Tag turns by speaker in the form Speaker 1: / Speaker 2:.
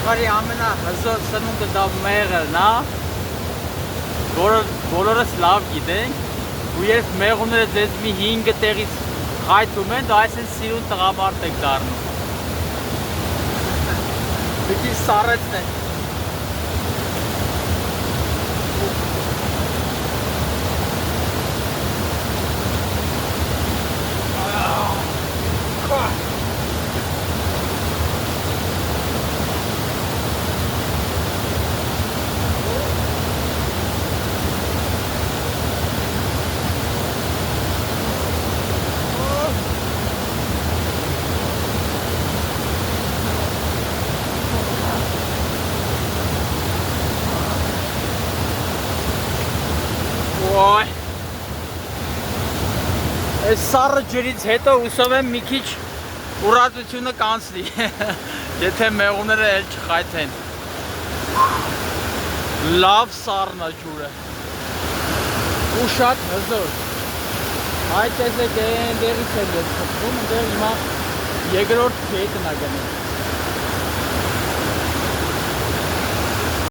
Speaker 1: աշխարհի ամենահզոր սնունդը դա մեղրն է, որը բոլորս լավ գիտենք, ու երբ մեղուները ձեզ մի 5 տեղից խայթում են, դա այսինքն սիրուն տղամարդ եք դառնում։ Դուք սառեցնեք։ Ոյ, այս սառը ջրից հետո հուսով եմ մի քիչ ուրախությունը կանցնի, եթե մեղուները էլ չխայթեն։ Լավ սառն է ջուրը ու շատ հզոր։ Այդ տեսեք այնտեղից էլ ես խփում, այնտեղ հիմա երկրորդ փեթն է գնում։